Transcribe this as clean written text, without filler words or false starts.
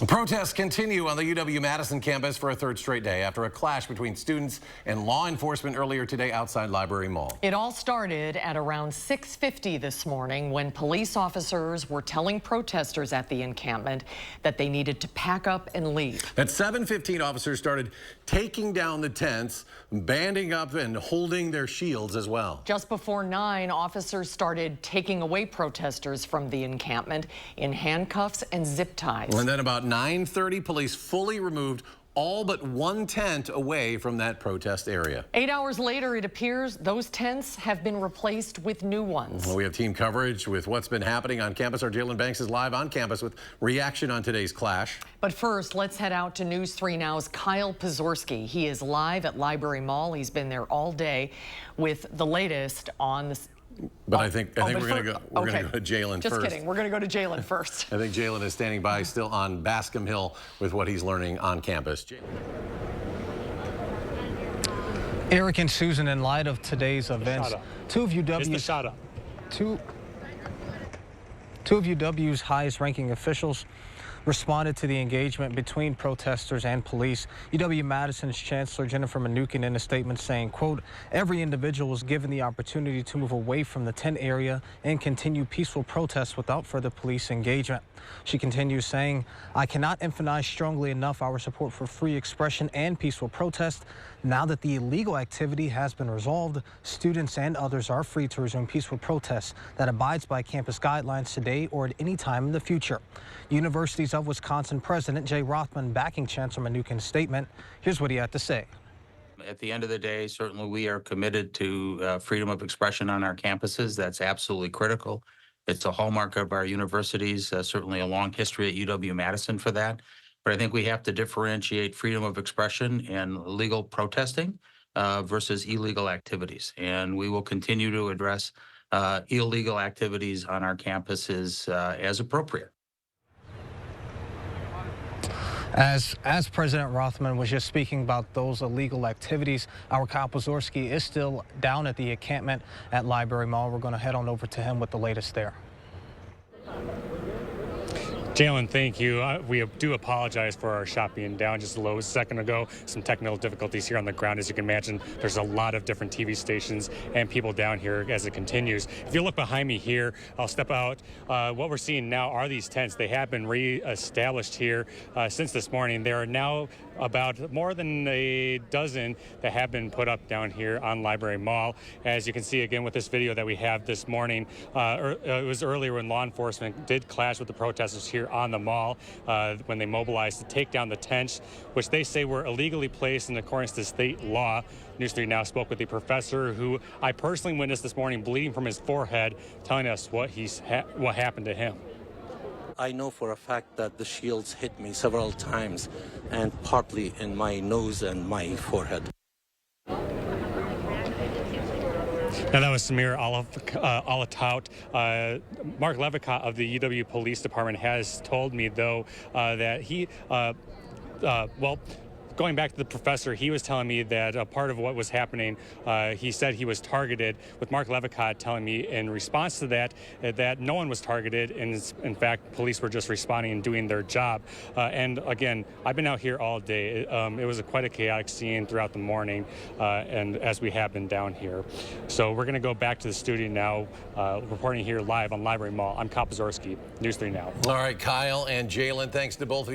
Protests continue on the UW-Madison campus for a third straight day after a clash between students and law enforcement earlier today outside Library Mall. It all started at around 6:50 this morning when police officers were telling protesters at the encampment that they needed to pack up and leave. At 7:15, officers started taking down the tents, banding up and holding their shields as well. Just before 9, officers started taking away protesters from the encampment in handcuffs and zip ties. And then about 9:30, police fully removed all but one tent away from that protest area. 8 hours later, it appears those tents have been replaced with new ones. Well, we have team coverage with what's been happening on campus. Our Jalen Banks is live on campus with reaction on today's clash. But first, let's head out to News 3 Now's Kyle Pazorski. He is live at Library Mall. He's been there all day with the latest on the... But I think we're going to go to Jalen first. Just kidding. We're going to go to Jalen first. I think Jalen is standing by still on Bascom Hill with what he's learning on campus. Eric and Susan, in light of today's events, two of UW's highest-ranking officials responded to the engagement between protesters and police. UW-Madison's Chancellor Jennifer Mnuchin in a statement saying, quote, "Every individual was given the opportunity to move away from the tent area and continue peaceful protests without further police engagement." She continues saying, "I cannot emphasize strongly enough our support for free expression and peaceful protest. Now that the illegal activity has been resolved, students and others are free to resume peaceful protests that abides by campus guidelines today or at any time in the future." Universities of Wisconsin President Jay Rothman backing Chancellor Mnuchin's statement. Here's what he had to say. At the end of the day, certainly we are committed to freedom of expression on our campuses. That's absolutely critical. It's a hallmark of our universities, certainly a long history at UW-Madison for that. But I think we have to differentiate freedom of expression and legal protesting versus illegal activities. And we will continue to address illegal activities on our campuses as appropriate. As President Rothman was just speaking about those illegal activities, our Kyle Pazorski is still down at the encampment at Library Mall. We're going to head on over to him with the latest there. Jalen, thank you. We do apologize for our shot being down just a second ago. Some technical difficulties here on the ground. As you can imagine, there's a lot of different TV stations and people down here as it continues. If you look behind me here, I'll step out. What we're seeing now are these tents. They have been re-established here since this morning. There are now about more than a dozen that have been put up down here on Library Mall. As you can see again with this video that we have this morning, it was earlier when law enforcement did clash with the protesters here on the mall when they mobilized to take down the tents, which they say were illegally placed in accordance to state law. News 3 Now spoke with a professor who I personally witnessed this morning bleeding from his forehead, telling us what happened to him. I know for a fact that the shields hit me several times and partly in my nose and my forehead. Now that was Samir Alatout. Mark Levicat of the UW Police Department has told me, though, that he, going back to the professor, he was telling me that a part of what was happening, he said he was targeted, with Mark Levicat telling me in response to that, that no one was targeted, and in fact, police were just responding and doing their job. And again, I've been out here all day. It was quite a chaotic scene throughout the morning, and as we have been down here. So we're going to go back to the studio now, reporting here live on Library Mall. I'm Kyle Pazorski, News 3 Now. All right, Kyle and Jalen, thanks to both of you.